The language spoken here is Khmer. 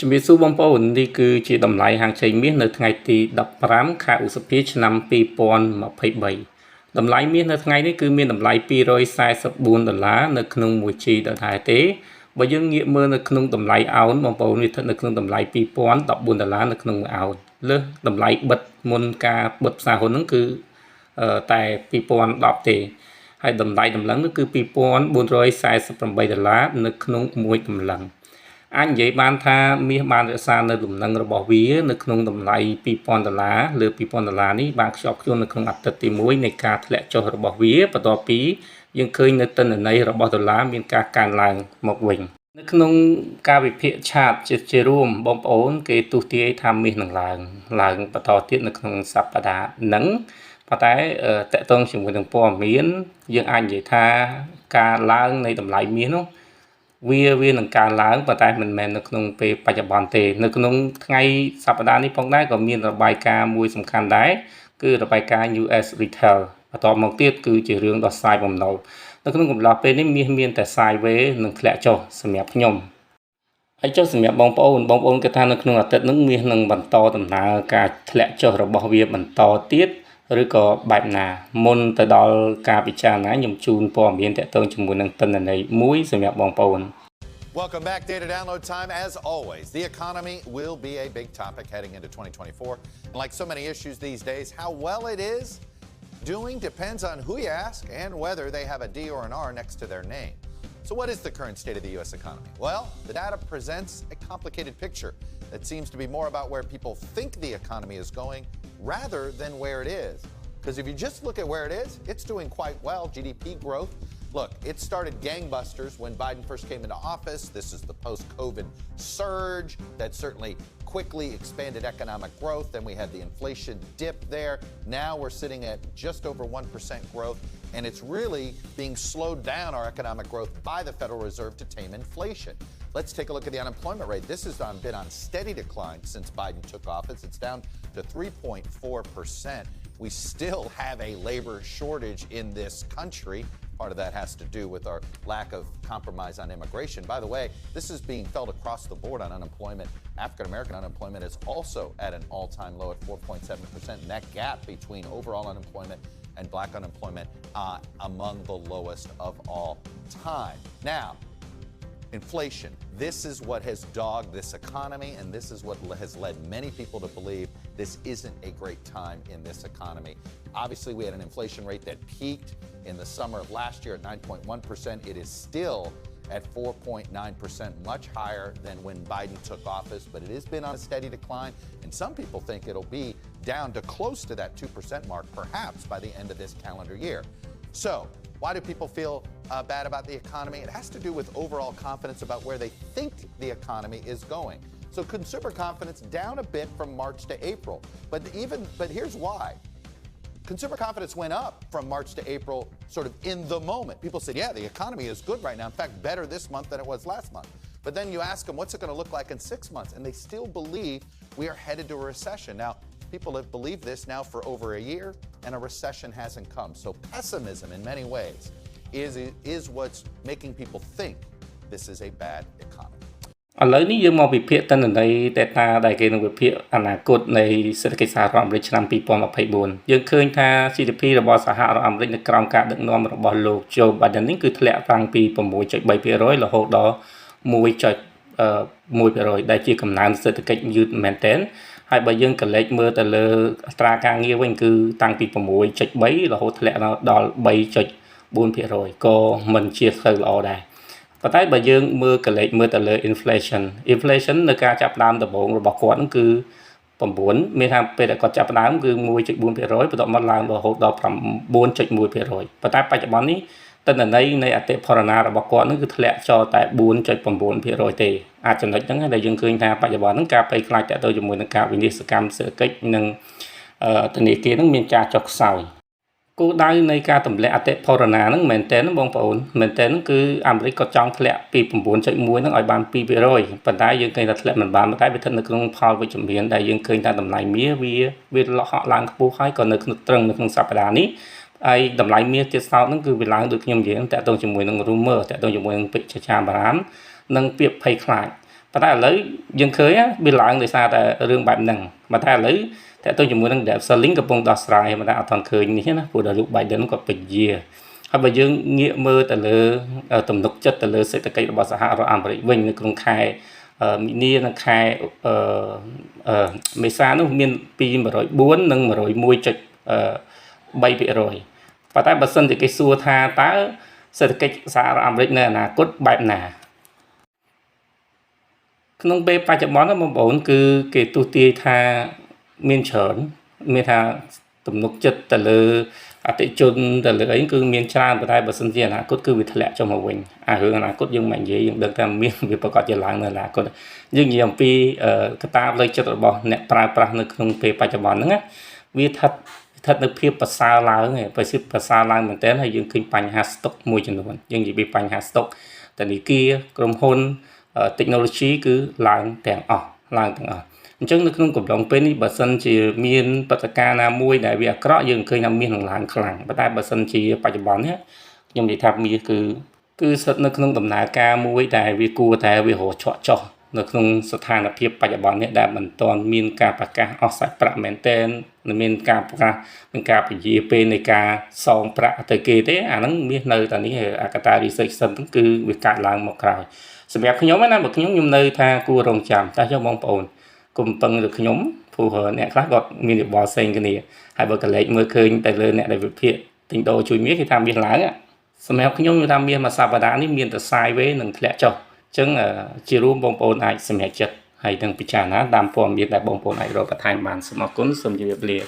ជំរាបសួរបងប្អូននេះគឺជាតម្លៃហាងចេញមាសនៅថ្ងៃទី15ខែឧសភាឆ្នាំ2023តម្លៃមាសនៅថ្ងៃនេះគឺមានតម្លៃ$244នៅក្នុង1ជីដដែលទេបើយើងងាកមើលនៅក្នុងតម្លៃអោនបងប្អូនវាស្ថិតនៅក្នុងតម្លៃ$2014នៅក្នុង1អោនលើសតម្លៃបិទមុនការបិទផ្សារហ៊ុនហ្នឹងគឺតែ2010ទេហើយតម្លៃតម្លឹងនោះគឺ$2448នៅក្នុង1តម្លឹងអាចនិយាយបានថាមាសបានរក្សានៅលំនឹងរបស់វានៅក្នុងតម្លៃ$2000លើ$2000នេះបានខ្ជាប់ខ្ជួននៅក្នុងអាទិត្យទី1នៃការធ្លាក់ចុះរបស់វាបន្ទាប់ពីយើងឃើញនៅទិន្នន័យរបស់ដុល្លារមានការកើនឡើងមកវិញនៅក្នុងការវិភាគឆាតជារួមបងប្អូនគេទស្សន៍ទាយថាមាសនឹងឡើងបន្តទៀតនៅក្នុងសប្តាហ៍ហ្នឹងប៉ុន្តែតកតងជាមួយនឹងព័ត៌មានយើងអាចនិយាយថាការឡើងនៃតម្លៃមាសនោះវានឹងកើនឡើងប៉ុន្តែមិនមែននៅក្នុងពេលបច្ចុប្បន្នទេនៅក្នុងថ្ងៃសប្តាហ៍នេះផងដែរក៏មានរបាយការណ៍មួយសំខាន់ដែរគឺរបាយការណ៍ US Retail បន្តមកទៀតគឺជារឿងដោះស្រាយបំណុលនៅក្នុងកំឡុងពេលនេះមាសមានតែ sideways និងធ្លាក់ចុះសម្រាប់ខ្ញុំហើយចុះសម្រាប់បងប្អូនគិតថានៅក្នុងអាទិត្យនេះមាសនឹងបន្តដំណើរការធ្លាក់ចុះរបស់វាបន្តទៀតឬក៏បែបណាមុនទៅដល់ការពិចារណាខ្ញុំជូនព័ត៌មានទាក់ទងជាមួយនឹងទិន្នន័យមួយសម្រាប់បងប្អូន Welcome back. Data download time. As always, the economy will be a big topic heading into 2024. And like so many issues these days, how well it is doing depends on who you ask and whether they have a D or an R next to their name. So what is the current state of the U.S. economy? Well, the data presents a complicated picture that seems to be more about where people think the economy is going rather than where it is. Because if you just look at where it is, it's doing quite well. GDP growth. Look, it started gangbusters when Biden first came into office. This is the post-COVID surge that certainly quickly expanded economic growth. Then we had the inflation dip there. Now we're sitting at just over 1% growth, and it's really being slowed down, our economic growth, by the Federal Reserve to tame inflation. Let's take a look at the unemployment rate. This has been on steady decline since Biden took office. It's down to 3.4%. We still have a labor shortage in this country. Part of that has to do with our lack of compromise on immigration. By the way, this is being felt across the board on unemployment. African-American unemployment is also at an all-time low at 4.7%. And that gap between overall unemployment and black unemployment among the lowest of all time. Now, inflation. This is what has dogged this economy, and this is what has led many people to believe this isn't a great time in this economy. Obviously, we had an inflation rate that peaked in the summer of last year at 9.1%. It is still at 4.9%, much higher than when Biden took office, but it has been on a steady decline, and some people think it'll be down to close to that 2% mark, perhaps by the end of this calendar year. So, why do people feel bad about the economy? It has to do with overall confidence about where they think the economy is going. So consumer confidence down a bit from March to April, but here's why. Consumer confidence went up from March to April sort of in the moment. People said, yeah, the economy is good right now. In fact, better this month than it was last month. But then you ask them, what's it going to look like in 6 months? And they still believe we are headed to a recession. Now, people have believed this now for over a year, and a recession hasn't come. So pessimism in many ways is what's making people think this is a bad economy. ឥឡូវនេះយើងមកវិភាគទិន្នន័យ data ដែលគេនឹងវិភាគអនាគតនៃសេដ្ឋកិច្ចសហរដ្ឋអាមេរិកឆ្នាំ2024យើងឃើញថា GDP របស់សហរដ្ឋអាមេរិកនៅក្រោមការដឹកនាំរបស់លោក Joe Biden នេះគឺធ្លាក់តាំងពី 6.3% រហូតដល់ 1.1% ដែលជាកំណើនសេដ្ឋកិច្ចយឺតមែនទែនហើយបើយើងកលេចមើលទៅលើអត្រាការងារវិញគឺតាំងពី 6.3 រហូតធ្លាក់ដល់ 3.4% ក៏មិនជាស្រូវល្អដែរប៉ុន្តែបើយើងមើលកលេចមើលទៅលើ inflation នៅការចាប់ផ្ដើមដំបូងរបស់គាត់ហ្នឹងគឺ 9 មានថាពេលដែលគាត់ចាប់ផ្ដើមគឺ 1.4% បន្ទាប់មកឡើងរហូតដល់ 9.1% ប៉ុន្តែបច្ចុប្បន្ននេះទិន្នន័យនៃអតិផរណារបស់គាត់ហ្នឹងគឺធ្លាក់ចុះតែ 4.9% ទេអាចចំណុចហ្នឹងដែលយើងឃើញថាបច្ចុប្បន្នហ្នឹងការភ័យខ្លាចតទៅជាមួយនឹងការវិនិស្សកម្មសេដ្ឋកិច្ចនិងធនាគារហ្នឹងមានការចុះខ្សោយគោលដៅនៃការទម្លាក់អតិផរណាហ្នឹងមែនតើបងប្អូនមែនតើគឺអាមេរិកក៏ចង់ធ្លាក់ពី 9.1 ហ្នឹងឲ្យបាន 2% ប៉ុន្តែយើងឃើញថាធ្លាក់មិនបានតែវាស្ថិតនៅក្នុងផលវិជ្ជមានដែលយើងឃើញថាតម្លៃមាសវាហក់ឡើងខ្ពស់ហើយក៏នៅត្រឹងនៅក្នុងសប្តាហ៍នេះហើយតម្លៃមាសទៀតសោតហ្នឹងគឺវាឡើងដូចខ្ញុំនិយាយតាក់ទងជាមួយនឹង rumor តាក់ទងជាមួយនឹងពាក្យចចាមបារាមនិងពាក្យភ័យខ្លាច ប៉ុន្តែឥឡូវយើងឃើញវាឡើងដោយសារតែរឿងបែបហ្នឹងបើថាឥឡូវតែទៅជាមួយនឹង debt ceiling កំពុងដោះស្រាយមិនថាអត់ទាន់ឃើញនេះណាព្រោះដល់លោក Biden គាត់ពេញយាហើយបើយើងងាកមើលទៅលើទំនុកចិត្តទៅលើសេដ្ឋកិច្ចរបស់សហរដ្ឋអាមេរិកវិញនៅក្នុងខែមីនានិងខែមេសានោះមានពី104និង101.3%ប៉ុន្តែបើសិនជាគេសួរថាតើសេដ្ឋកិច្ចសហរដ្ឋអាមេរិកនៅអនាគតបែបណាក្នុងពេលបច្ចុប្បន្នបងប្អូនគឺគេទស្សន៍ទាយថាមានច្រើនមានថាទំនុកចិត្តទៅលើអតិជនទៅលើអីគឺមានច្រើនប៉ុន្តែបើសិនជាអនាគតគឺវាធ្លាក់ចុះមកវិញរឿងអនាគតយើងមិននិយាយយើងដឹងថាមានវាប្រកាសជាឡើងនៅអនាគតយើងនិយាយអំពីកត្តាផ្លូវចិត្តរបស់អ្នកប្រើប្រាស់នៅក្នុងពេលបច្ចុប្បន្នហ្នឹងណាវាស្ថិតនៅភាពប្រសើរឡើងប្រសិទ្ធប្រសើរឡើងមែនទែនហើយយើងឃើញបញ្ហា stock មួយចំនួនយើងនិយាយពីបញ្ហា stock ធនាគារក្រុមហ៊ុនtechnology គឺឡើងទាំងអស់អញ្ចឹងនៅក្នុងកំឡុងពេលនេះបើសិនជាមានបទការណាមួយដែលវាអាក្រក់យើងឃើញថាមាននឹងឡើងខ្លាំងប៉ុន្តែបើសិនជាបច្ចុប្បន្ននេះខ្ញុំនិយាយថាមាសគឺស្ថិតនៅក្នុងដំណើរការមួយដែលវាគួរតែវារកឆក់ចុះនៅក្នុងស្ថានភាពបច្ចុប្បន្ននេះដែលមិនទាន់មានការប្រកាសអស់សាច់ប្រាក់មែនទែនមានការប្រកាសមានការពជាពេលនៃការសងប្រាក់ទៅគេទេអាហ្នឹងមាសនៅតែនេះអាកតា research សិនគឺវាកាត់ឡើងមកក្រោយសម្រាប់ខ្ញុំណាបើខ្ញុំនៅថាគួររងចាំតែចុះបងប្អូនកុំពឹងលើខ្ញុំព្រោះអ្នកខ្លះគាត់មានយោបល់ផ្សេងគ្នាហើយបើកលេចមើលឃើញតែលើអ្នកដែលវិភាគទិញដូរជួយមាសគេថាមាសឡើងសម្រាប់ខ្ញុំថាមាសមួយសប្តាហ៍នេះមានតែ sideways និងធ្លាក់ចុះអញ្ចឹងជារួមបងប្អូនអាចសម្រេចចិត្តហើយនឹងពិចារណាតាមព័ត៌មានដែលបងប្អូនអាចរកបន្ថែមបានសូមអរគុណសូមជម្រាបលា